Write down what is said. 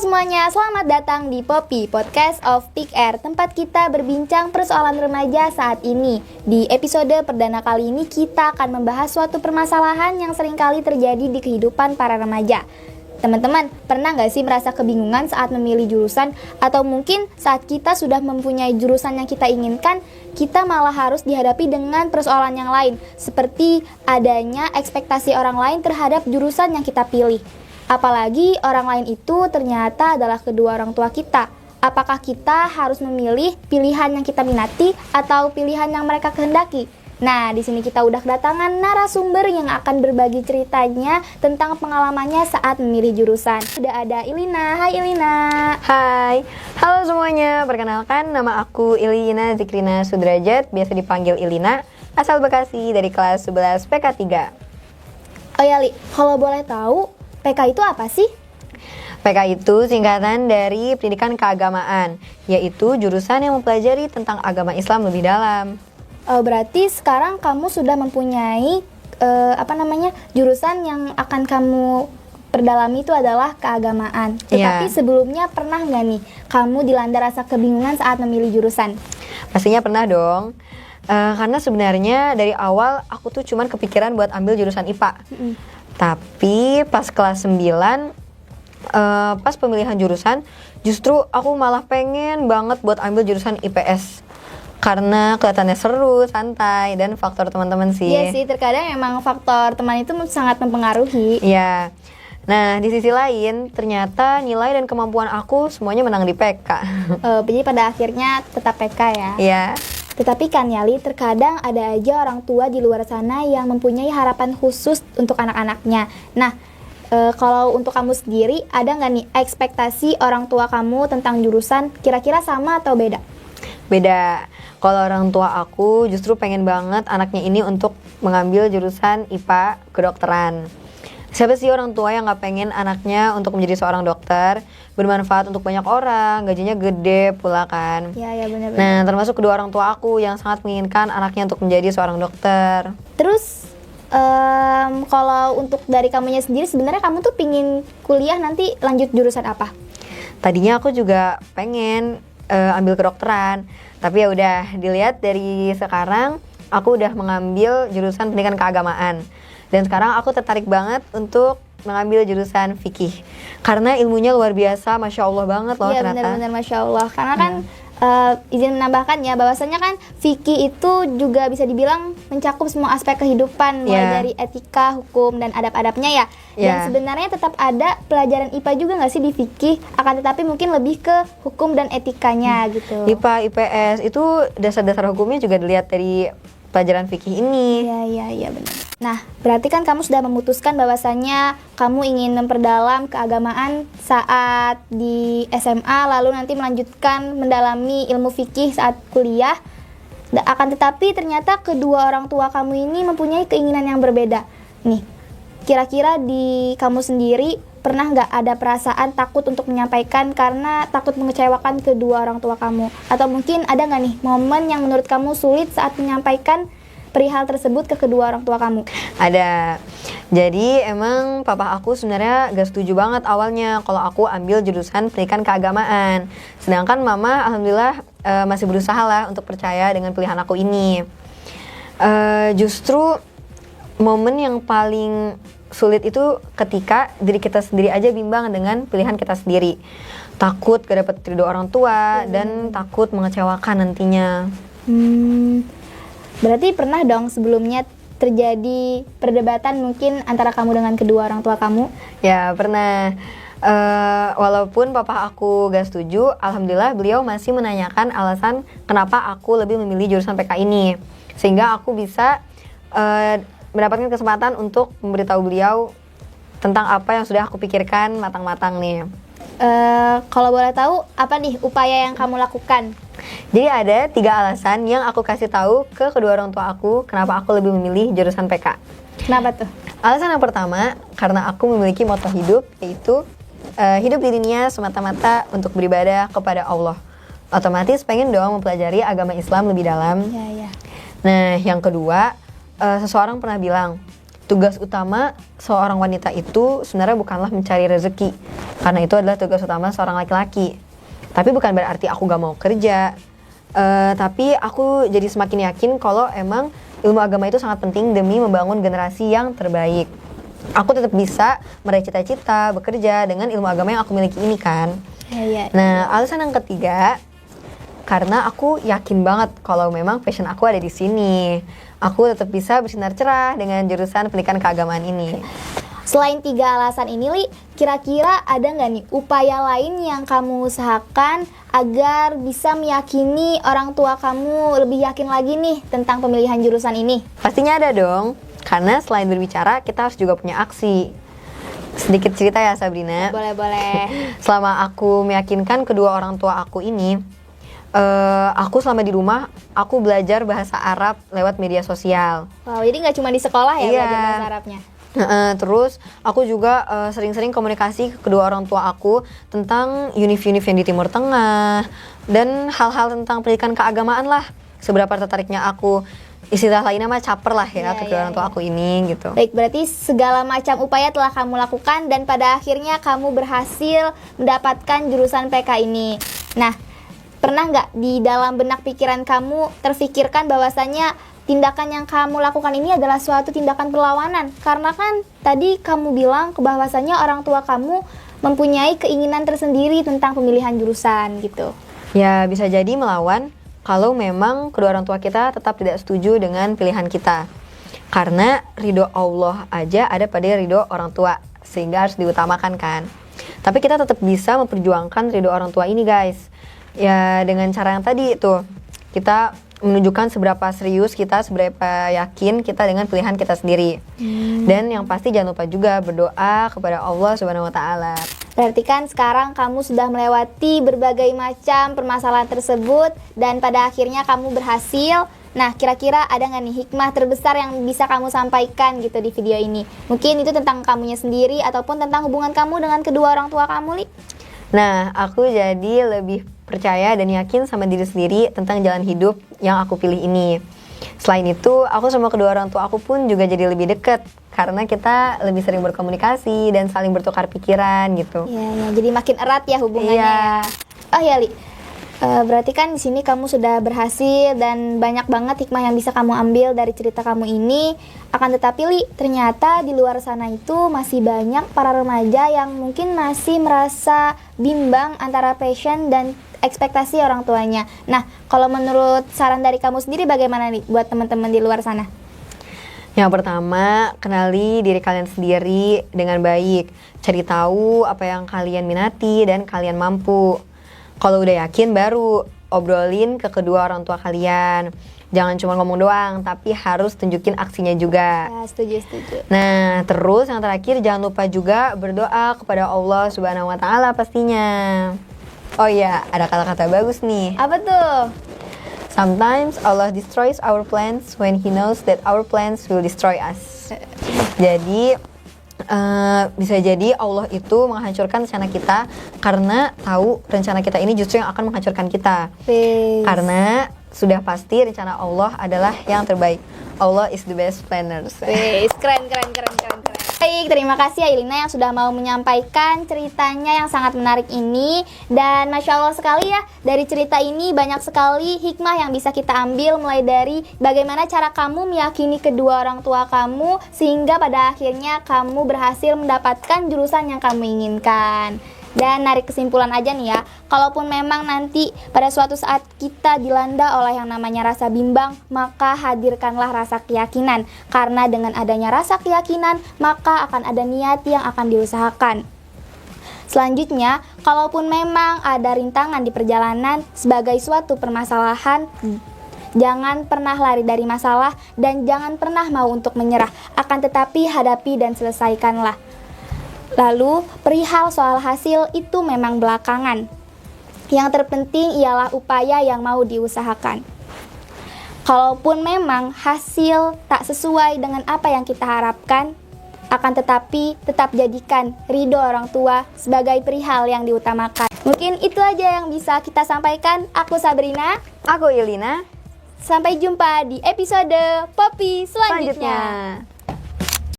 semuanya, selamat datang di Poppy, Podcast of Peak Air, tempat kita berbincang persoalan remaja saat ini. Di episode perdana kali ini kita akan membahas suatu permasalahan yang seringkali terjadi di kehidupan para remaja. Teman-teman, pernah gak sih merasa kebingungan saat memilih jurusan? Atau mungkin saat kita sudah mempunyai jurusan yang kita inginkan, kita malah harus dihadapi dengan persoalan yang lain, seperti adanya ekspektasi orang lain terhadap jurusan yang kita pilih. Apalagi orang lain itu ternyata adalah kedua orang tua kita. Apakah kita harus memilih pilihan yang kita minati atau pilihan yang mereka kehendaki? Nah, di sini kita udah kedatangan narasumber yang akan berbagi ceritanya tentang pengalamannya saat memilih jurusan. Sudah ada Ilina. Hai Ilina. Hai, halo semuanya. Perkenalkan, nama aku Ilina Zikrina Sudrajat, biasa dipanggil Ilina, asal Bekasi dari kelas 11 PK 3. Oh ya Li, kalau boleh tahu, PK itu apa sih? PK itu singkatan dari Pendidikan Keagamaan, yaitu jurusan yang mempelajari tentang agama Islam lebih dalam. Berarti sekarang kamu sudah mempunyai jurusan yang akan kamu perdalami itu adalah keagamaan. Tetapi sebelumnya pernah nggak nih kamu dilanda rasa kebingungan saat memilih jurusan? Pastinya pernah dong. Karena sebenarnya dari awal aku tuh cuman kepikiran buat ambil jurusan IPA. Tapi pas kelas 9, pas pemilihan jurusan, justru aku malah pengen banget buat ambil jurusan IPS. Karena kelihatannya seru, santai, dan faktor teman-teman sih. Iya sih, terkadang emang faktor teman itu sangat mempengaruhi. Iya. Nah, di sisi lain, ternyata nilai dan kemampuan aku semuanya menang di PK. Jadi pada akhirnya tetap PK ya? Iya. Tetapi kan Yali, terkadang ada aja orang tua di luar sana yang mempunyai harapan khusus untuk anak-anaknya. Nah, kalau untuk kamu sendiri, ada nggak nih ekspektasi orang tua kamu tentang jurusan kira-kira sama atau beda? Beda. Kalau orang tua aku justru pengen banget anaknya ini untuk mengambil jurusan IPA kedokteran. Siapa sih orang tua yang gak pengen anaknya untuk menjadi seorang dokter, bermanfaat untuk banyak orang, gajinya gede pula kan. Iya benar-benar. Nah, termasuk kedua orang tua aku yang sangat menginginkan anaknya untuk menjadi seorang dokter. Terus kalau untuk dari kamunya sendiri, sebenarnya kamu tuh pingin kuliah nanti lanjut jurusan apa? Tadinya aku juga pengen ambil kedokteran, tapi ya udah dilihat dari sekarang aku udah mengambil jurusan pendidikan keagamaan. Dan sekarang aku tertarik banget untuk mengambil jurusan fikih. Karena ilmunya luar biasa, Masya Allah banget loh ternyata. Iya benar-benar Masya Allah. Karena kan izin menambahkan ya, bahwasanya kan fikih itu juga bisa dibilang mencakup semua aspek kehidupan, mulai dari etika, hukum, dan adab-adabnya ya. Dan sebenarnya tetap ada pelajaran IPA juga nggak sih di fikih, akan tetapi mungkin lebih ke hukum dan etikanya gitu. IPA, IPS, itu dasar-dasar hukumnya juga dilihat dari pelajaran fikih ini. Iya benar. Nah, berarti kan kamu sudah memutuskan bahwasannya kamu ingin memperdalam keagamaan saat di SMA, lalu nanti melanjutkan mendalami ilmu fikih saat kuliah. Akan tetapi ternyata kedua orang tua kamu ini mempunyai keinginan yang berbeda. Nih, kira-kira di kamu sendiri pernah nggak ada perasaan takut untuk menyampaikan karena takut mengecewakan kedua orang tua kamu? Atau mungkin ada nggak nih momen yang menurut kamu sulit saat menyampaikan perihal tersebut ke kedua orang tua kamu? Ada. Jadi emang papa aku sebenarnya gak setuju banget awalnya kalau aku ambil jurusan pendidikan keagamaan. Sedangkan mama alhamdulillah masih berusaha lah untuk percaya dengan pilihan aku ini. Justru momen yang paling sulit itu ketika diri kita sendiri aja bimbang dengan pilihan kita sendiri. Takut gak dapet ridho orang tua dan takut mengecewakan nantinya. Berarti pernah dong sebelumnya terjadi perdebatan mungkin antara kamu dengan kedua orang tua kamu? Ya pernah. Walaupun papa aku gak setuju, alhamdulillah beliau masih menanyakan alasan kenapa aku lebih memilih jurusan PK ini, sehingga aku bisa mendapatkan kesempatan untuk memberitahu beliau tentang apa yang sudah aku pikirkan matang-matang nih. Kalau boleh tahu, apa nih upaya yang kamu lakukan? Jadi ada 3 alasan yang aku kasih tahu ke kedua orang tua aku kenapa aku lebih memilih jurusan PK. Kenapa tuh? Alasan yang pertama, karena aku memiliki moto hidup, yaitu hidup di dunia semata-mata untuk beribadah kepada Allah. Otomatis pengen dong mempelajari agama Islam lebih dalam. Iya. Nah, yang kedua, seseorang pernah bilang, tugas utama seorang wanita itu sebenarnya bukanlah mencari rezeki, karena itu adalah tugas utama seorang laki-laki. Tapi bukan berarti aku gak mau kerja, tapi aku jadi semakin yakin kalau emang ilmu agama itu sangat penting demi membangun generasi yang terbaik. Aku tetap bisa meraih cita-cita bekerja dengan ilmu agama yang aku miliki ini kan. Nah, alasan yang ketiga, karena aku yakin banget kalau memang passion aku ada di sini. Aku tetap bisa bersinar cerah dengan jurusan pendidikan keagamaan ini. Selain 3 alasan ini, Li, kira-kira ada nggak nih upaya lain yang kamu usahakan agar bisa meyakini orang tua kamu lebih yakin lagi nih tentang pemilihan jurusan ini? Pastinya ada dong, karena selain berbicara, kita harus juga punya aksi. Sedikit cerita ya Sabrina. Boleh. Selama aku meyakinkan kedua orang tua aku ini, aku selama di rumah, aku belajar bahasa Arab lewat media sosial. Wow, jadi nggak cuma di sekolah ya Iya. belajar bahasa Arabnya? Terus aku juga sering-sering komunikasi ke kedua orang tua aku tentang univ-univ yang di Timur Tengah dan hal-hal tentang pendidikan keagamaan lah. Seberapa tertariknya aku, istilah lainnya mah caper lah ya kedua orang tua aku ini gitu. Baik, berarti segala macam upaya telah kamu lakukan dan pada akhirnya kamu berhasil mendapatkan jurusan PK ini. Nah, pernah nggak di dalam benak pikiran kamu terfikirkan bahwasanya tindakan yang kamu lakukan ini adalah suatu tindakan perlawanan? Karena kan tadi kamu bilang bahwasanya orang tua kamu mempunyai keinginan tersendiri tentang pemilihan jurusan gitu. Ya bisa jadi melawan kalau memang kedua orang tua kita tetap tidak setuju dengan pilihan kita. Karena ridho Allah aja ada pada ridho orang tua, sehingga harus diutamakan kan. Tapi kita tetap bisa memperjuangkan ridho orang tua ini guys. Ya dengan cara yang tadi itu, kita menunjukkan seberapa serius kita, seberapa yakin kita dengan pilihan kita sendiri. Dan yang pasti jangan lupa juga berdoa kepada Allah Subhanahu wa Ta'ala. Berarti kan sekarang kamu sudah melewati berbagai macam permasalahan tersebut dan pada akhirnya kamu berhasil. Nah, kira-kira ada nggak nih hikmah terbesar yang bisa kamu sampaikan gitu di video ini? Mungkin itu tentang kamunya sendiri ataupun tentang hubungan kamu dengan kedua orang tua kamu, Li? Nah, aku jadi lebih percaya dan yakin sama diri sendiri tentang jalan hidup yang aku pilih ini. Selain itu, aku sama kedua orang tua aku pun juga jadi lebih dekat karena kita lebih sering berkomunikasi dan saling bertukar pikiran gitu. Iya, jadi makin erat ya hubungannya. Iya. Oh ya, Li. Berarti kan di sini kamu sudah berhasil dan banyak banget hikmah yang bisa kamu ambil dari cerita kamu ini. Akan tetapi, Li, ternyata di luar sana itu masih banyak para remaja yang mungkin masih merasa bimbang antara passion dan ekspektasi orang tuanya. Nah, kalau menurut saran dari kamu sendiri bagaimana nih buat teman-teman di luar sana? Yang pertama, kenali diri kalian sendiri dengan baik. Cari tahu apa yang kalian minati dan kalian mampu. Kalau udah yakin baru obrolin ke kedua orang tua kalian. Jangan cuma ngomong doang, tapi harus tunjukin aksinya juga. Ya, setuju. Nah, terus yang terakhir jangan lupa juga berdoa kepada Allah Subhanahu wa Ta'ala pastinya. Oh iya, ada kata-kata bagus nih. Apa tuh? Sometimes Allah destroys our plans when He knows that our plans will destroy us. Jadi bisa jadi Allah itu menghancurkan rencana kita karena tahu rencana kita ini justru yang akan menghancurkan kita. Karena sudah pasti rencana Allah adalah yang terbaik. Allah is the best planners. Keren. Baik, terima kasih ya Ilina yang sudah mau menyampaikan ceritanya yang sangat menarik ini. Dan Masya Allah sekali ya, dari cerita ini banyak sekali hikmah yang bisa kita ambil. Mulai dari bagaimana cara kamu meyakini kedua orang tua kamu sehingga pada akhirnya kamu berhasil mendapatkan jurusan yang kamu inginkan. Dan narik kesimpulan aja nih ya, kalaupun memang nanti pada suatu saat kita dilanda oleh yang namanya rasa bimbang, maka hadirkanlah rasa keyakinan. Karena dengan adanya rasa keyakinan, maka akan ada niat yang akan diusahakan. Selanjutnya, kalaupun memang ada rintangan di perjalanan sebagai suatu permasalahan, jangan pernah lari dari masalah dan jangan pernah mau untuk menyerah. Akan tetapi hadapi dan selesaikanlah. Lalu, perihal soal hasil itu memang belakangan. Yang terpenting ialah upaya yang mau diusahakan. Kalaupun memang hasil tak sesuai dengan apa yang kita harapkan, akan tetapi tetap jadikan ridho orang tua sebagai perihal yang diutamakan. Mungkin itu aja yang bisa kita sampaikan. Aku Sabrina. Aku Ilina. Sampai jumpa di episode Poppy selanjutnya.